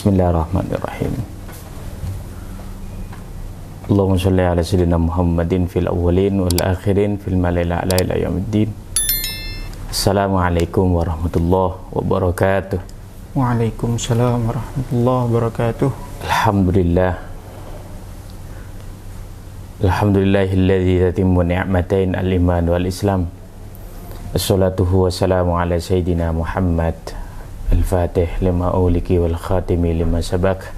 Bismillahirrahmanirrahim. Allahumma sholli ala sayyidina Muhammadin fil awwalin wal akhirin fil mala'il a'la ila yaumiddin. Assalamualaikum warahmatullahi wabarakatuh. Waalaikumsalam warahmatullahi wabarakatuh. Alhamdulillah. Alhamdulillahilladzi tatimmu ni'matain al-iman wal islam. Assalatuhu wassalamu ala sayyidina Muhammad al-fatih lima uliki wal khatimi lima sabak.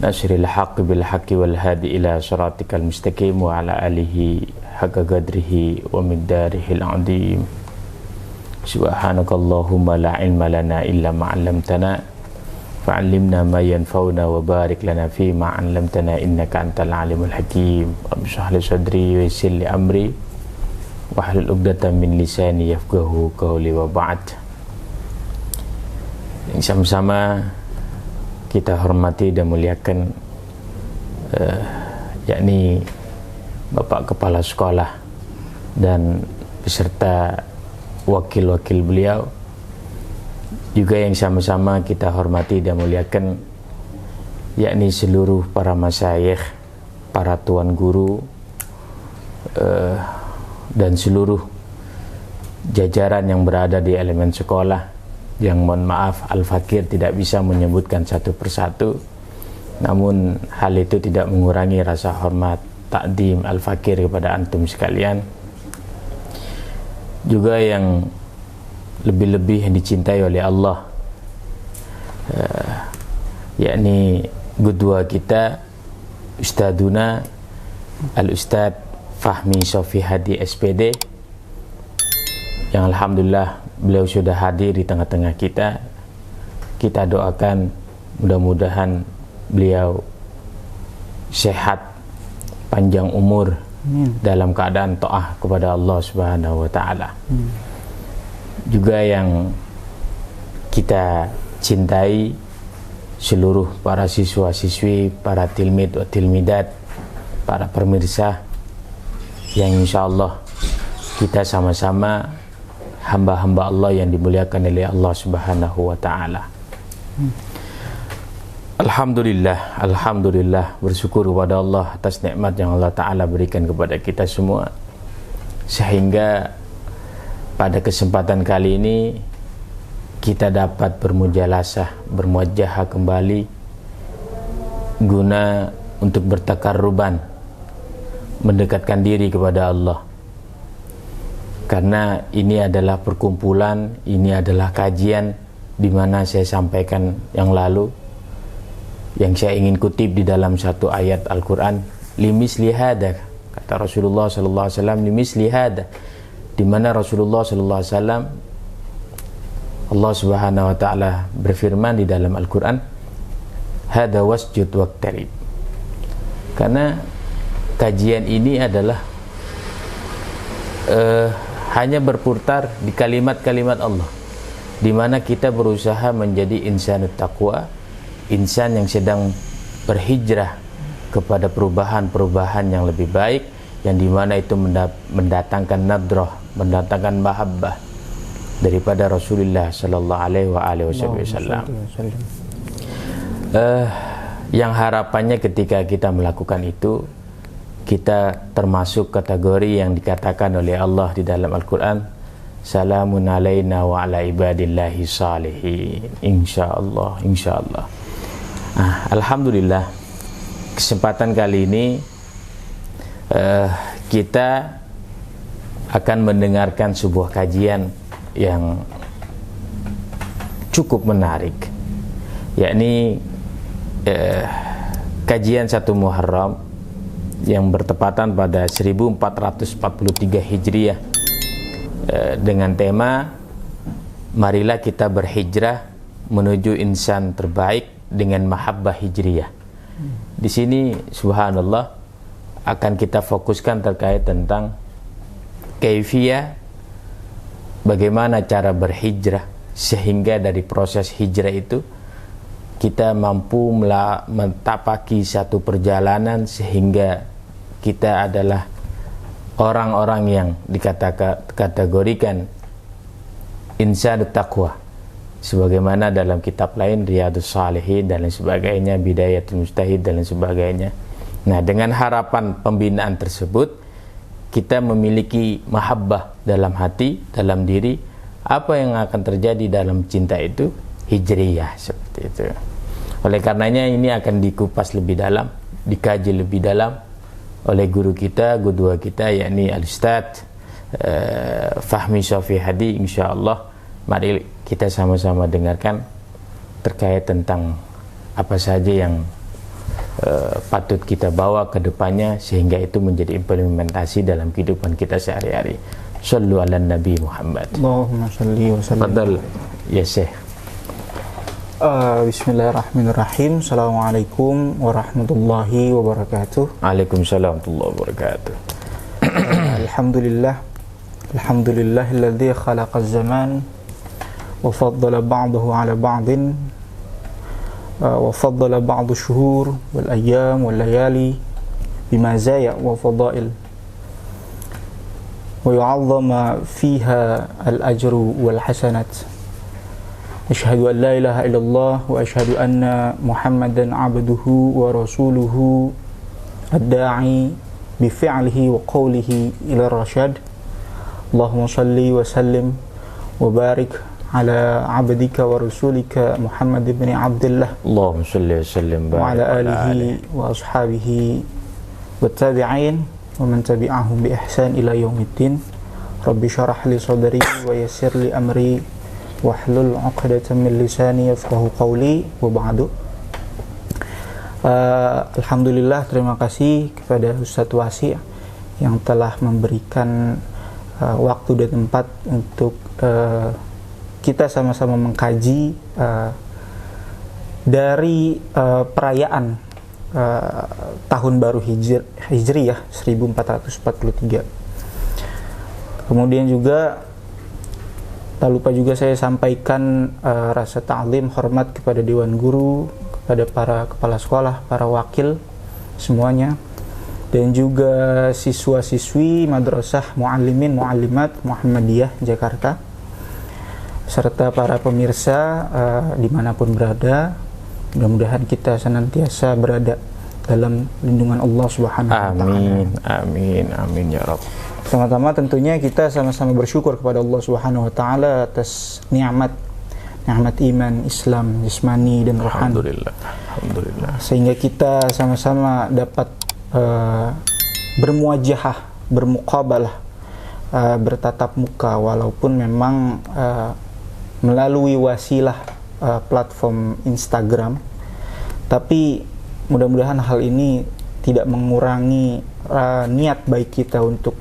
Nasril haqqi bil haqqi wal hadi ila siratikal mustaqim wa ala alihi haqqa qadrihi wa miqdarihil azim. Subhanakallahumma la ilma lana illa ma 'allamtana fa'allimna ma yanfa'una wa barik lana fi ma 'allamtana innaka antal alimul hakim. Rabbi shrah li sadri wa yassir li amri wahlul 'uqdatam min lisani yafqahu qawli wa ba'd. Yang sama-sama kita hormati dan muliakan yakni Bapak Kepala Sekolah dan beserta wakil-wakil beliau, juga yang sama-sama kita hormati dan muliakan yakni seluruh para masyayikh, para tuan guru dan seluruh jajaran yang berada di elemen sekolah, yang mohon maaf Al-Fakir tidak bisa menyebutkan satu persatu, namun hal itu tidak mengurangi rasa hormat takdim Al-Fakir kepada antum sekalian, juga yang lebih-lebih yang dicintai oleh Allah, yakni gudwa kita Ustaduna Al-Ustad Fahmi Sofi Hadi SPD, yang alhamdulillah beliau sudah hadir di tengah-tengah kita. Kita doakan mudah-mudahan beliau sehat, panjang umur, dalam keadaan taat kepada Allah Subhanahu wa taala. Juga yang kita cintai seluruh para siswa-siswi, para tilmid wa tilmidat, para pemirsa yang insyaallah kita sama-sama hamba-hamba Allah yang dimuliakan oleh Allah Subhanahu wa taala. Alhamdulillah, bersyukur kepada Allah atas nikmat yang Allah taala berikan kepada kita semua, sehingga pada kesempatan kali ini kita dapat bermujalasah, bermuajahah kembali guna untuk bertakarruban, mendekatkan diri kepada Allah. Karena ini adalah perkumpulan, ini adalah kajian di mana saya sampaikan yang lalu, yang saya ingin kutip di dalam satu ayat Al-Quran, limisli hada, kata Rasulullah sallallahu alaihi wasallam, limisli hada, di mana Rasulullah sallallahu alaihi wasallam, Allah Subhanahu wa taala berfirman di dalam Al-Quran, hada wasjud waqtarib. Karena kajian ini adalah hanya berputar di kalimat-kalimat Allah, di mana kita berusaha menjadi insan taqwa, insan yang sedang berhijrah kepada perubahan-perubahan yang lebih baik, yang di mana itu mendatangkan nadrah, mendatangkan mahabbah daripada Rasulullah sallallahu alaihi wasallam. Yang harapannya ketika kita melakukan itu, kita termasuk kategori yang dikatakan oleh Allah di dalam Al-Quran, salamun alaina wa ala ibadillahi salihin, insyaallah. Alhamdulillah, kesempatan kali ini kita akan mendengarkan sebuah kajian yang cukup menarik, yakni kajian 1 Muharram yang bertepatan pada 1443 Hijriah, dengan tema marilah kita berhijrah menuju insan terbaik dengan mahabbah hijriyah. Di sini subhanallah akan kita fokuskan terkait tentang kaifiyah, bagaimana cara berhijrah, sehingga dari proses hijrah itu kita mampu mentapaki satu perjalanan sehingga kita adalah orang-orang yang dikategorikan insan taqwa, sebagaimana dalam kitab lain Riyadhus Shalihin dan lain sebagainya, Bidayatul Mujtahid dan lain sebagainya. Nah, dengan harapan pembinaan tersebut kita memiliki mahabbah dalam hati, dalam diri. Apa yang akan terjadi dalam cinta itu? Hijriyah, seperti itu. Oleh karenanya ini akan dikupas lebih dalam, dikaji lebih dalam oleh guru kita, gudwa kita, yakni Al-Ustadz Fahmi Shafi'i Hadi. InsyaAllah mari kita sama-sama dengarkan terkait tentang apa saja yang patut kita bawa ke depannya sehingga itu menjadi implementasi dalam kehidupan kita sehari-hari. Shallu ala Nabi Muhammad. Allahumma shalli wa sallim. Fadal ya Syekh. Bismillahirrahmanirrahim. Assalamualaikum warahmatullahi wabarakatuh. Waalaikumsalam warahmatullahi wabarakatuh. Alhamdulillah. Alhamdulillahilladzi khalaqaz zaman wa faddala ba'dahu ala ba'din wa faddala ba'du syuhur wal ayyam wal layali bimazaya wa fadail wa yu'azzama fiha al ajru wal hasanat. Asyhadu an la ilaha illallah wa asyhadu anna Muhammadan abduhu wa rasuluhu ad-da'i bi fi'lihi wa qawlihi ila rasyad. Allahumma salli wa sallim wa barik ala abdika wa rasulika Muhammad ibn Abdullah. Allahumma salli wa sallim wa ala alihi wa ashabihi wa tabi'in wa man tabi'ahum bi ihsan ila yaumiddin. Rabbi syarah li sadri wa yassir li amri wahlul 'uqdatam min lisani yafqahu qawli wa ba'du. Alhamdulillah, terima kasih kepada Ustadz Wasi yang telah memberikan waktu dan tempat untuk kita sama-sama mengkaji dari perayaan tahun baru Hijriyah 1443. Kemudian juga tak lupa juga saya sampaikan rasa ta'zim hormat kepada Dewan Guru, kepada para kepala sekolah, para wakil semuanya, dan juga siswa-siswi Madrasah Muallimin Muallimat Muhammadiyah Jakarta, serta para pemirsa dimanapun berada. Mudah-mudahan kita senantiasa berada dalam lindungan Allah Subhanahu wa Ta'ala. Amin, amin, amin ya Rabb. Pertama-tama tentunya kita sama-sama bersyukur kepada Allah Subhanahu wa Ta'ala atas nikmat iman, Islam, jasmani dan rohani. Alhamdulillah, alhamdulillah. Sehingga kita sama-sama dapat bermuajahah, bermuqabalah, bertatap muka, walaupun memang melalui wasilah platform Instagram, tapi mudah-mudahan hal ini tidak mengurangi niat baik kita untuk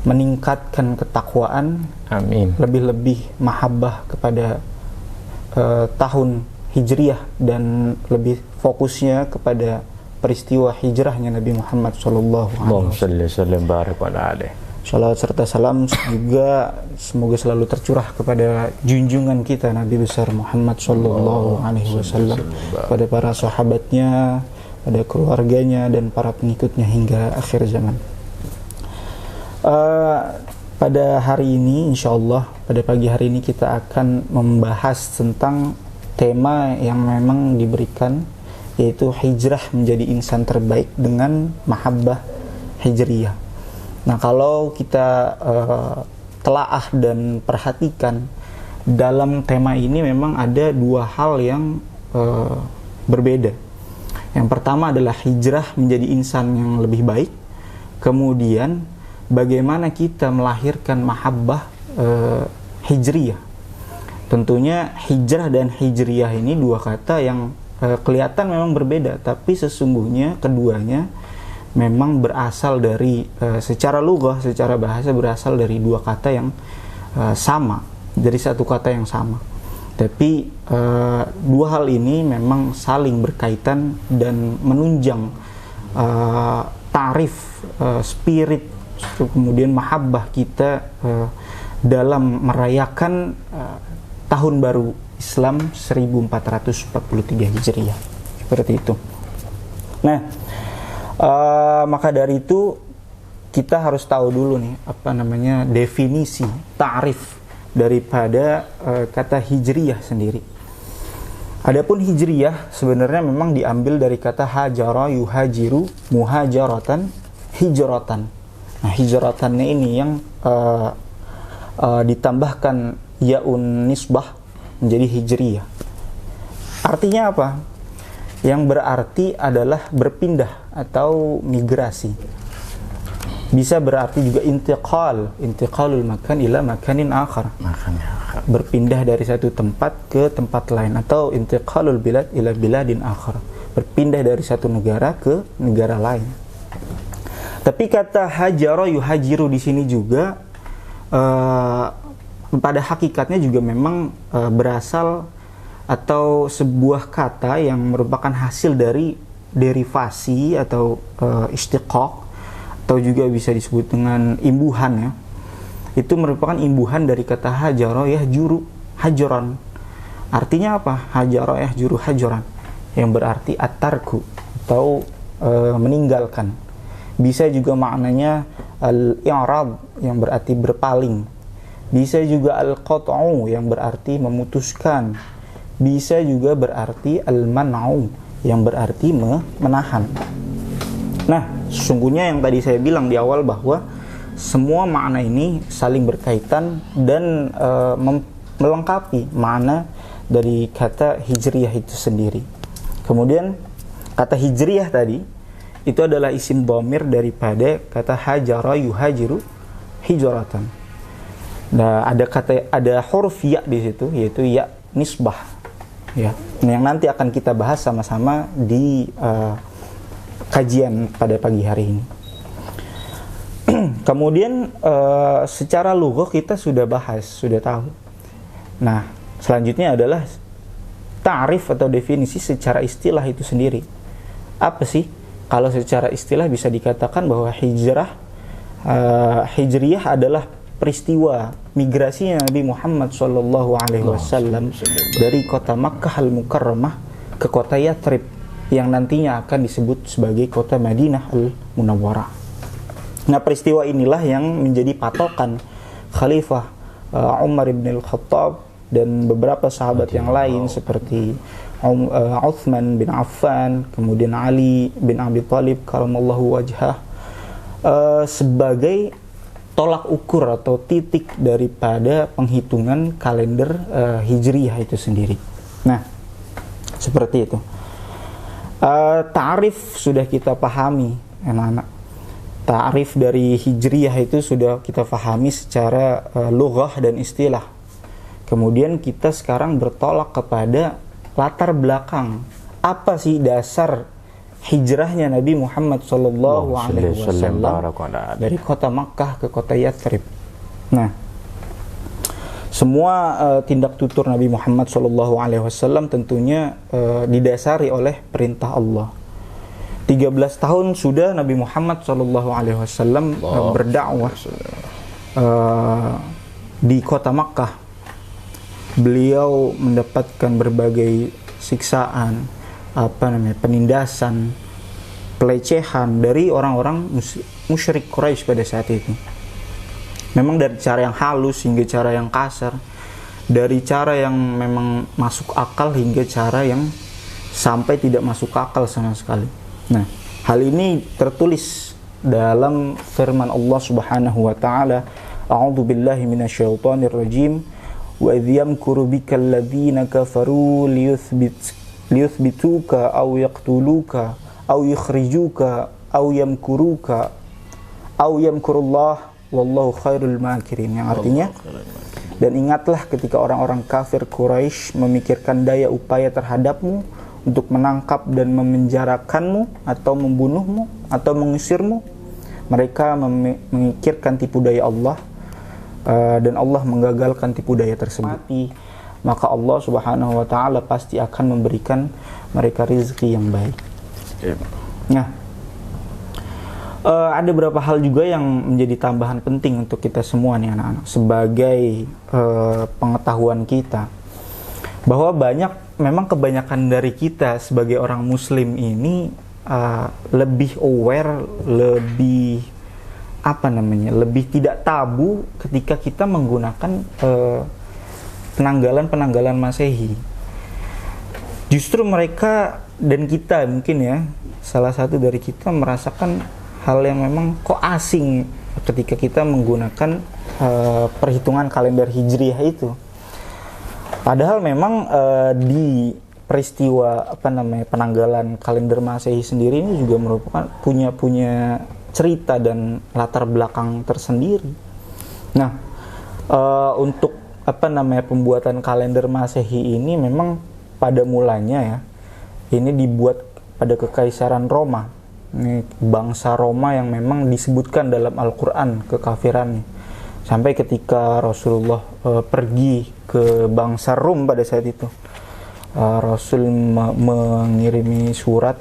meningkatkan ketakwaan. Amin. Lebih-lebih mahabbah kepada tahun Hijriyah dan lebih fokusnya kepada peristiwa hijrahnya Nabi Muhammad sallallahu alaihi wasallam. Salawat serta salam juga semoga selalu tercurah kepada junjungan kita Nabi besar Muhammad sallallahu alaihi wasallam, kepada para sahabatnya, pada keluarganya dan para pengikutnya hingga akhir zaman. Pada hari ini insyaallah, pada pagi hari ini kita akan membahas tentang tema yang memang diberikan, yaitu hijrah menjadi insan terbaik dengan mahabbah hijriyah. Nah, kalau kita telaah dan perhatikan dalam tema ini memang ada dua hal yang berbeda. Yang pertama adalah hijrah menjadi insan yang lebih baik. Kemudian bagaimana kita melahirkan mahabbah hijriyah. Tentunya hijrah dan hijriyah ini dua kata yang kelihatan memang berbeda, tapi sesungguhnya keduanya memang berasal dari secara lughah, secara bahasa berasal dari dua kata yang sama, dari satu kata yang sama. Tapi dua hal ini memang saling berkaitan dan menunjang tarif spirit, kemudian mahabbah kita dalam merayakan tahun baru Islam 1443 Hijriah. Seperti itu. Nah, maka dari itu kita harus tahu dulu nih definisi, ta'rif daripada kata hijriyah sendiri. Adapun hijriyah sebenarnya memang diambil dari kata hajara yuhajiru muhajaratan hijratan. Nah, hijratannya ini yang ditambahkan yaun nisbah menjadi hijriyah. Artinya apa? Yang berarti adalah berpindah atau migrasi. Bisa berarti juga intiqalul makan ila makanin akhar. Berpindah dari satu tempat ke tempat lain, atau intiqalul bilad ila biladin akhar. Berpindah dari satu negara ke negara lain. Tapi kata hajara yuhajiru di sini juga pada hakikatnya juga memang berasal atau sebuah kata yang merupakan hasil dari derivasi atau istiqaq, atau juga bisa disebut dengan imbuhan ya. Itu merupakan imbuhan dari kata hajara yahjuru hajaran. Artinya apa? Hajara yahjuru hajaran, yang berarti at-tarku atau meninggalkan. Bisa juga maknanya al-i'rad yang berarti berpaling. Bisa juga al-qat'u yang berarti memutuskan. Bisa juga berarti al-man'u yang berarti menahan. Nah, sesungguhnya yang tadi saya bilang di awal bahwa semua makna ini saling berkaitan dan melengkapi makna dari kata hijriyah itu sendiri. Kemudian kata hijriyah tadi itu adalah isim dhamir daripada kata hajara yuhajiru hijratan. Nah, ada huruf ya di situ, yaitu ya nisbah. Ya, yang nanti akan kita bahas sama-sama di kajian pada pagi hari ini. Kemudian secara lughah kita sudah bahas, sudah tahu. Nah, selanjutnya adalah ta'rif atau definisi secara istilah itu sendiri. Apa sih? Kalau secara istilah bisa dikatakan bahwa hijriyah adalah peristiwa migrasinya Nabi Muhammad SAW dari kota Makkah al-Mukarramah ke kota Yathrib yang nantinya akan disebut sebagai kota Madinah al-Munawwarah. Nah, peristiwa inilah yang menjadi patokan Khalifah Umar ibn al-Khattab dan beberapa sahabat yang lain seperti Uthman bin Affan, kemudian Ali bin Abi Thalib karamallahu wajhah, sebagai tolak ukur atau titik daripada penghitungan kalender Hijriyah itu sendiri. Nah, seperti itu. Ta'rif sudah kita pahami, anak-anak. Ta'rif dari Hijriyah itu sudah kita pahami secara lughah dan istilah. Kemudian kita sekarang bertolak kepada latar belakang. Apa sih dasar hijrahnya Nabi Muhammad SAW dari kota Makkah ke kota Yathrib? Nah, semua tindak tutur Nabi Muhammad SAW tentunya didasari oleh perintah Allah. 13 tahun sudah Nabi Muhammad SAW berdakwah di kota Makkah. Beliau mendapatkan berbagai siksaan, penindasan, pelecehan dari orang-orang musyrik Quraisy pada saat itu. Memang dari cara yang halus hingga cara yang kasar, dari cara yang memang masuk akal hingga cara yang sampai tidak masuk akal sama sekali. Nah, hal ini tertulis dalam firman Allah Subhanahu wa taala, A'udzu billahi minasyaitonir rajim, wa idh yamkuru bikal ladzina kafaru liyuthbituka aw yaqtuluka aw yukhrijuka aw yamkuruka aw yamkurullah wallahu khairul makirin. Yang artinya, dan ingatlah ketika orang-orang kafir Quraisy memikirkan daya upaya terhadapmu untuk menangkap dan memenjarakanmu atau membunuhmu atau mengusirmu. Mereka memikirkan tipu daya Allah, dan Allah menggagalkan tipu daya tersebut. Maka Allah Subhanahu wa taala pasti akan memberikan mereka rezeki yang baik. Nah, ada beberapa hal juga yang menjadi tambahan penting untuk kita semua nih anak-anak sebagai pengetahuan kita, bahwa memang kebanyakan dari kita sebagai orang muslim ini lebih aware, lebih lebih tidak tabu ketika kita menggunakan penanggalan Masehi. Justru mereka dan kita mungkin ya, salah satu dari kita merasakan hal yang memang kok asing ketika kita menggunakan perhitungan kalender Hijriah itu. Padahal memang di peristiwa penanggalan kalender Masehi sendiri ini juga merupakan punya cerita dan latar belakang tersendiri. Nah, untuk pembuatan kalender Masehi ini memang pada mulanya ya, ini dibuat pada Kekaisaran Roma. Ini bangsa Roma yang memang disebutkan dalam Al-Quran kekafirannya. Sampai ketika Rasulullah pergi ke bangsa Rum pada saat itu, Rasul mengirimi surat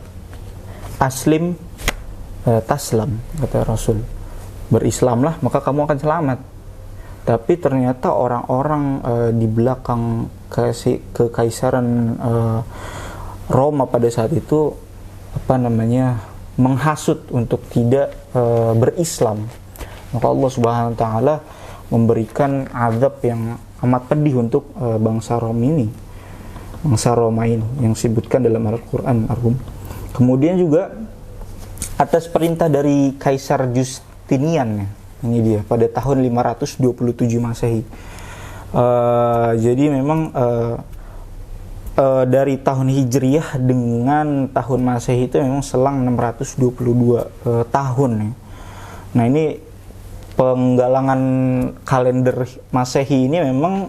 aslim taslam, kata Rasul, berislamlah maka kamu akan selamat. Tapi ternyata orang-orang di belakang kekaisaran Roma pada saat itu menghasut untuk tidak berislam. Maka Allah Subhanahu wa taala memberikan azab yang amat pedih untuk bangsa Roma ini yang disebutkan dalam Al-Qur'an Ar-Rum. Kemudian juga atas perintah dari Kaisar Justinian, ini dia pada tahun 527 Masehi. Jadi memang dari tahun Hijriyah dengan tahun Masehi itu memang selang 622 tahun ya. Nah, ini penggalangan kalender Masehi ini memang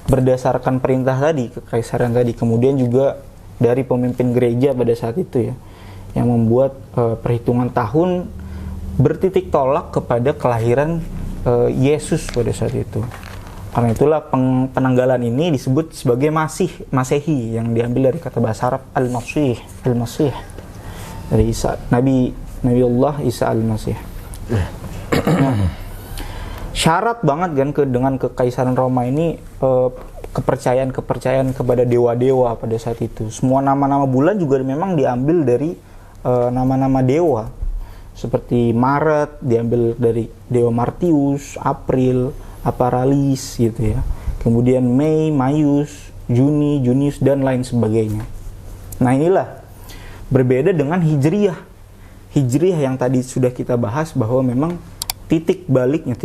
berdasarkan perintah tadi, kekaisaran tadi, kemudian juga dari pemimpin gereja pada saat itu ya, yang membuat perhitungan tahun bertitik tolak kepada kelahiran Yesus pada saat itu. Karena itulah penanggalan ini disebut sebagai Masehi, yang diambil dari kata bahasa Arab Al-Masih dari Isa, Nabiullah Isa Al-Masih. Nah, syarat banget kan dengan kekaisaran Roma ini kepercayaan kepada dewa-dewa pada saat itu. Semua nama-nama bulan juga memang diambil dari nama-nama dewa. Seperti Maret diambil dari dewa Martius, April, Aparalis gitu ya. Kemudian Mei, Maius, Juni, Junius dan lain sebagainya. Nah, inilah berbeda dengan Hijriyah. Hijriyah yang tadi sudah kita bahas bahwa memang titik baliknya,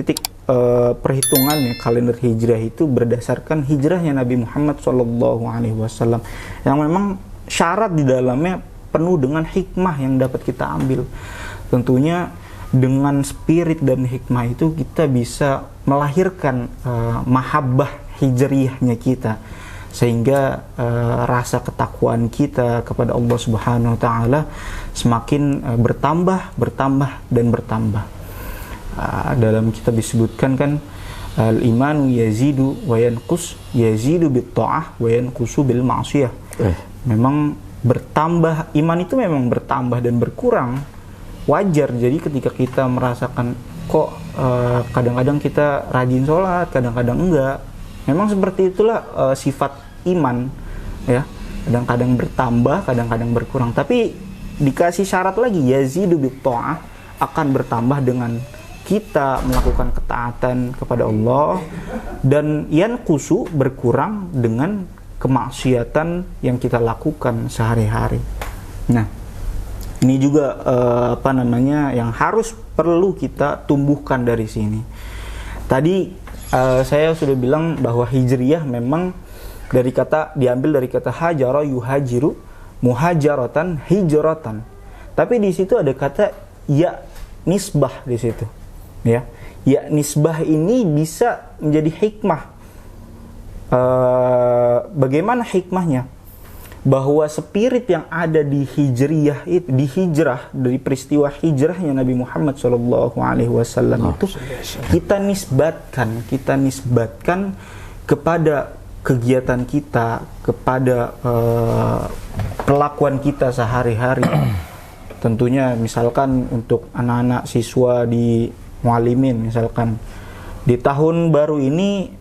perhitungannya kalender Hijrah itu berdasarkan hijrahnya Nabi Muhammad SAW, yang memang syarat di dalamnya penuh dengan hikmah yang dapat kita ambil. Tentunya dengan spirit dan hikmah itu kita bisa melahirkan mahabbah hijriyahnya kita, sehingga rasa ketakwaan kita kepada Allah Subhanahu wa taala semakin bertambah dan bertambah. Dalam kitab disebutkan kan, al-imanu yazidu wa yanqus, yazidu bit ta'ah wa yanqusu bil ma'siyah. Memang bertambah, iman itu memang bertambah dan berkurang. Wajar, jadi ketika kita merasakan kok kadang-kadang kita rajin sholat, kadang-kadang enggak, memang seperti itulah sifat iman ya, kadang-kadang bertambah, kadang-kadang berkurang. Tapi dikasih syarat lagi, yazidu bit ta'ah, akan bertambah dengan kita melakukan ketaatan kepada Allah, dan yanqusu, berkurang dengan kemaksiatan yang kita lakukan sehari-hari. Nah, ini juga yang harus perlu kita tumbuhkan dari sini. Tadi saya sudah bilang bahwa hijriyah memang diambil dari kata hajara yuhajiru, muhajaratan, hijratan. Tapi di situ ada kata ya nisbah di situ. Ya nisbah ini bisa menjadi hikmah. Bagaimana hikmahnya? Bahwa spirit yang ada di hijriyah itu, di hijrah, dari peristiwa hijrahnya Nabi Muhammad SAW itu kita nisbatkan kepada kegiatan kita, kepada pelakuan kita sehari-hari. Tentunya misalkan untuk anak-anak siswa di Muallimin, misalkan di tahun baru ini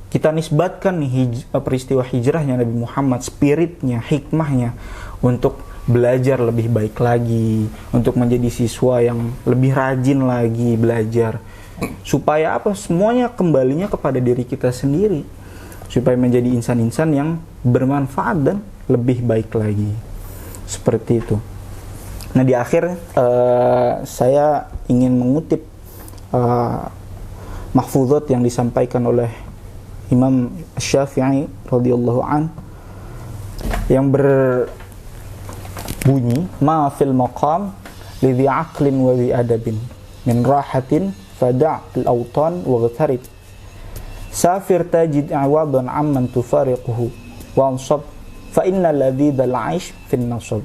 kita nisbatkan nih peristiwa hijrahnya Nabi Muhammad, spiritnya, hikmahnya, untuk belajar lebih baik lagi, untuk menjadi siswa yang lebih rajin lagi belajar, supaya apa? Semuanya kembalinya kepada diri kita sendiri, supaya menjadi insan-insan yang bermanfaat dan lebih baik lagi, seperti itu. Nah, di akhir saya ingin mengutip mahfuzat yang disampaikan oleh Imam Syafi'i radhiyallahu an, yang berbunyi, ma fil maqam lidhi aqlin wa dhi adabin min rahatin fada'il awtan wa ghatharib safir tajid awadan amman tufariquhu wa ansab fa inna ladhi dal aish fin nasab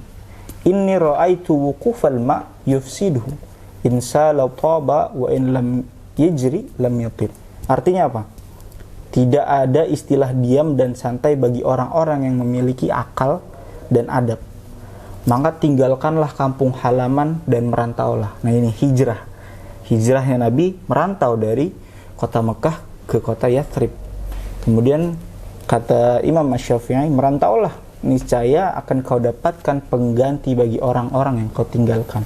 inni ra'aitu wuqufal ma yufsiduhu insala taba wa in lam yajri lam yatib. Artinya apa? Tidak ada istilah diam dan santai bagi orang-orang yang memiliki akal dan adab. Maka tinggalkanlah kampung halaman dan merantaulah. Nah, ini hijrah. Hijrahnya Nabi merantau dari kota Mekah ke kota Yathrib. Kemudian kata Imam Syafi'i, merantaulah, niscaya akan kau dapatkan pengganti bagi orang-orang yang kau tinggalkan.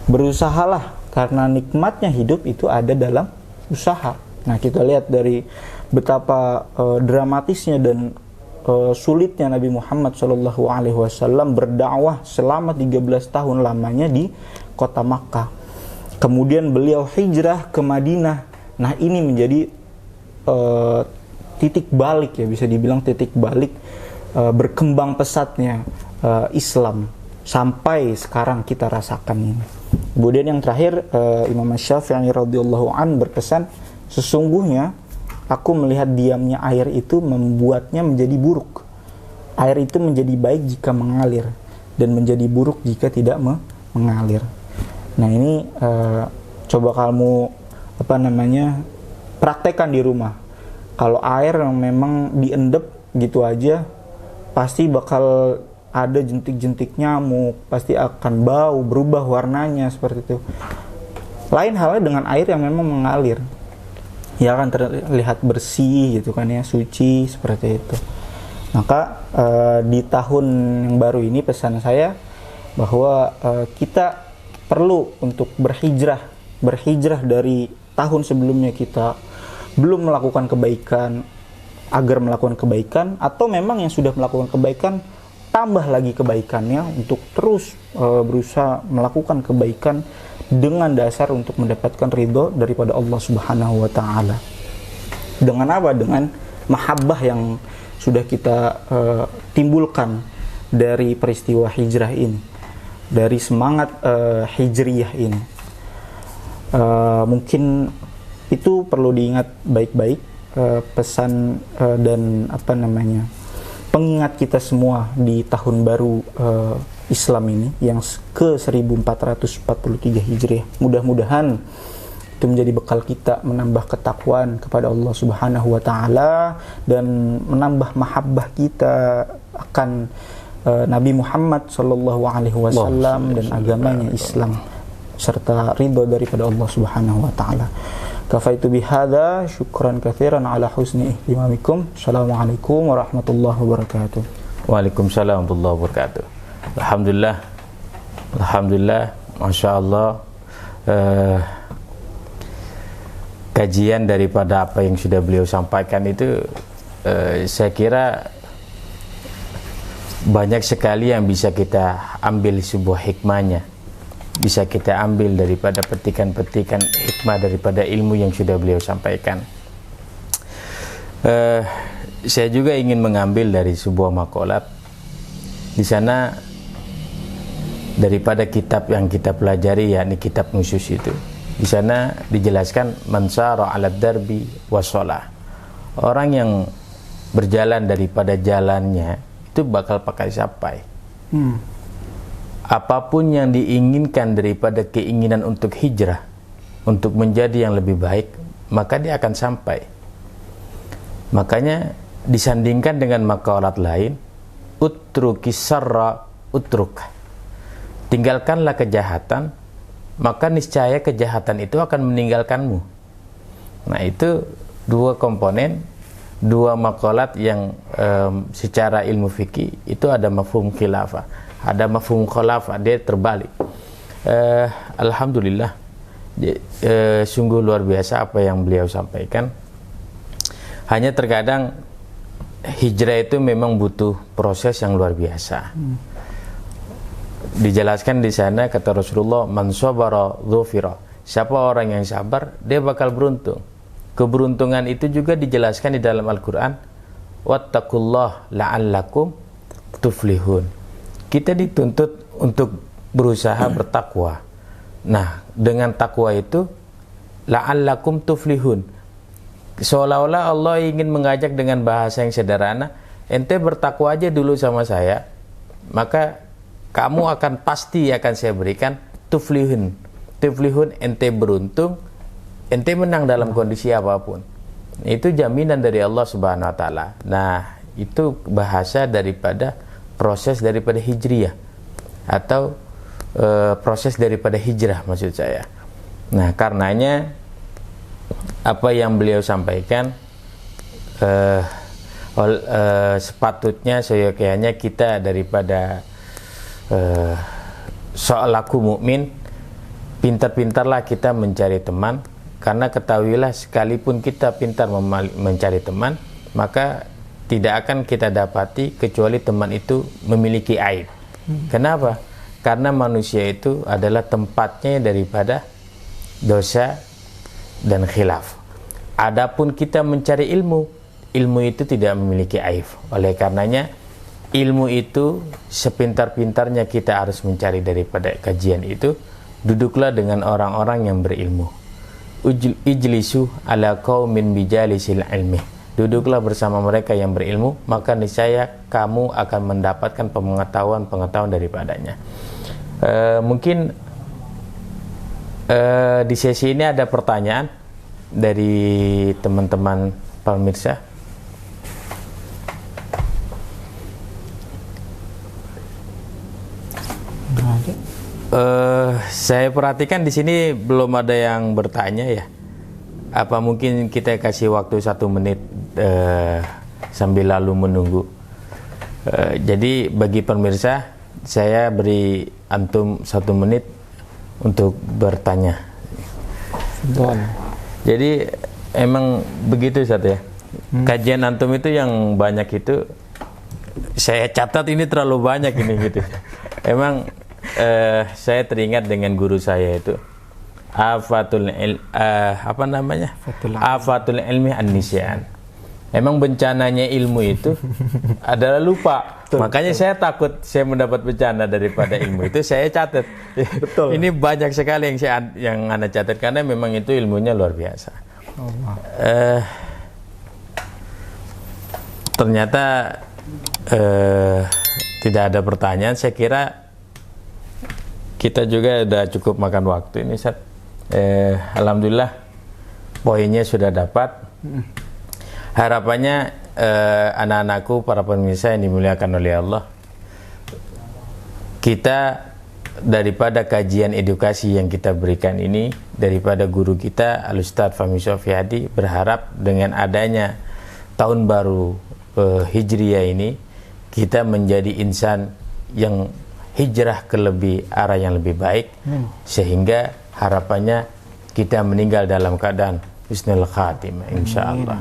Berusahalah, karena nikmatnya hidup itu ada dalam usaha. Nah, kita lihat dari betapa dramatisnya dan sulitnya Nabi Muhammad SAW berdakwah selama 13 tahun lamanya di kota Makkah. Kemudian beliau hijrah ke Madinah. Nah, ini menjadi titik balik, ya, bisa dibilang titik balik berkembang pesatnya Islam sampai sekarang kita rasakan ini. Kemudian yang terakhir, Imam Syafi'i radhiyallahu an berpesan, sesungguhnya aku melihat diamnya air itu membuatnya menjadi buruk. Air itu menjadi baik jika mengalir dan menjadi buruk jika tidak mengalir. Nah, ini coba kamu praktekkan di rumah. Kalau air yang memang diendep gitu aja, pasti bakal ada jentik-jentik nyamuk, pasti akan bau, berubah warnanya seperti itu. Lain halnya dengan air yang memang mengalir, ya akan terlihat bersih gitu kan ya, suci seperti itu. Maka di tahun yang baru ini pesan saya bahwa kita perlu untuk berhijrah dari tahun sebelumnya kita belum melakukan kebaikan agar melakukan kebaikan, atau memang yang sudah melakukan kebaikan tambah lagi kebaikannya untuk terus berusaha melakukan kebaikan dengan dasar untuk mendapatkan ridho daripada Allah Subhanahu wa taala. Dengan apa? Dengan mahabbah yang sudah kita timbulkan dari peristiwa hijrah ini, dari semangat hijriyah ini. Mungkin itu perlu diingat baik-baik, pesan dan pengingat kita semua di tahun baru Islam ini yang ke 1443 Hijriah. Mudah-mudahan itu menjadi bekal kita menambah ketakwaan kepada Allah Subhanahu wa taala dan menambah mahabbah kita akan Nabi Muhammad sallallahu alaihi wasallam dan agamanya Islam, serta ridho daripada Allah Subhanahu wa taala. Kafaitu bihadza, syukran katsiran ala husni ihtimamikum. Assalamualaikum warahmatullahi wabarakatuh. Waalaikumsalam warahmatullahi wabarakatuh. Alhamdulillah, Masya Allah, kajian daripada apa yang sudah beliau sampaikan itu saya kira banyak sekali yang bisa kita ambil sebuah hikmahnya, bisa kita ambil daripada petikan-petikan hikmah daripada ilmu yang sudah beliau sampaikan. Saya juga ingin mengambil dari sebuah maqalat di sana daripada kitab yang kita pelajari, yakni kitab Nusus itu. Di sana dijelaskan mansara 'ala darbi washalah. Orang yang berjalan daripada jalannya itu bakal pakai sampai. Apapun yang diinginkan daripada keinginan untuk hijrah, untuk menjadi yang lebih baik, maka dia akan sampai. Makanya disandingkan dengan maqalat lain, utrukis sarra utruk. Tinggalkanlah kejahatan, maka niscaya kejahatan itu akan meninggalkanmu. Nah, itu dua komponen, dua maqalat yang secara ilmu fikih itu ada mafhum khilafah. ada mafhum khalafah, dia terbalik. Alhamdulillah, sungguh luar biasa apa yang beliau sampaikan. Hanya terkadang hijrah itu memang butuh proses yang luar biasa. Dijelaskan di sana, kata Rasulullah, man sabara dzufira. Siapa orang yang sabar, dia bakal beruntung. Keberuntungan itu juga dijelaskan di dalam Al-Quran, wattaqullah la'allakum tuflihun. Kita dituntut untuk berusaha bertakwa. Nah, dengan takwa itu la'allakum tuflihun, seolah-olah Allah ingin mengajak dengan bahasa yang sederhana, ente bertakwa aja dulu sama saya, maka kamu akan pasti akan saya berikan tuflihun. Tuflihun, ente beruntung, ente menang dalam kondisi apapun. Itu jaminan dari Allah Subhanahu wa taala. Nah, itu bahasa daripada proses daripada hijriyah, atau proses daripada hijrah maksud saya. Nah, karenanya apa yang beliau sampaikan sepatutnya seyogyanya kita daripada selaku mukmin, pintar-pintarlah kita mencari teman, karena ketahuilah sekalipun kita pintar mencari teman, maka tidak akan kita dapati kecuali teman itu memiliki aib. Kenapa? Karena manusia itu adalah tempatnya daripada dosa dan khilaf. Adapun kita mencari ilmu, ilmu itu tidak memiliki aib. Oleh karenanya ilmu itu sepintar-pintarnya kita harus mencari daripada kajian itu. Duduklah dengan orang-orang yang berilmu. Ijlisu ala qaumin bijalisil ilmi. Duduklah bersama mereka yang berilmu, maka niscaya kamu akan mendapatkan pengetahuan daripadanya. Mungkin di sesi ini ada pertanyaan dari teman-teman pemirsa. Saya perhatikan di sini belum ada yang bertanya ya. Apa mungkin kita kasih waktu 1 menit sambil lalu menunggu. Jadi bagi pemirsa, saya beri antum 1 menit untuk bertanya. Jadi emang begitu Ustaz ya. Kajian antum itu yang banyak itu, saya catat ini terlalu banyak ini gitu. Emang saya teringat dengan guru saya itu, afatul ilmi an-nisyan. Emang bencananya ilmu itu adalah lupa. Betul, makanya betul. Saya takut saya mendapat bencana daripada ilmu itu, saya catat. Betul. Ini banyak sekali yang anda catat karena memang itu ilmunya luar biasa. Ternyata tidak ada pertanyaan. Saya kira kita juga sudah cukup makan waktu ini, Ustaz. Alhamdulillah poinnya sudah dapat. Harapannya anak-anakku, para pemirsa yang dimuliakan oleh Allah, kita daripada kajian edukasi yang kita berikan ini, daripada guru kita Al-Ustadz Fahmi Sofyadi, berharap dengan adanya tahun baru Hijriyah ini, kita menjadi insan yang hijrah ke arah yang lebih baik, sehingga harapannya kita meninggal dalam keadaan husnul khatimah, insyaallah.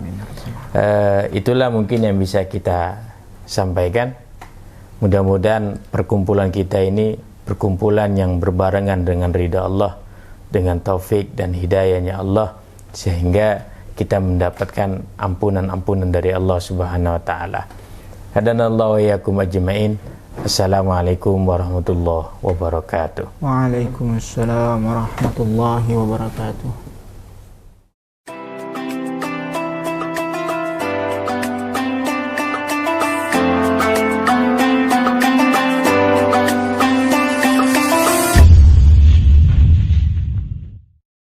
Itulah mungkin yang bisa kita sampaikan. Mudah-mudahan perkumpulan kita ini perkumpulan yang berbarengan dengan ridha Allah, dengan taufik dan hidayahnya Allah, sehingga kita mendapatkan ampunan-ampunan dari Allah Subhanahu wa taala. Hadanallahu wa iyyakum ajmain. Assalamualaikum warahmatullahi wabarakatuh. Waalaikumsalam warahmatullahi wabarakatuh.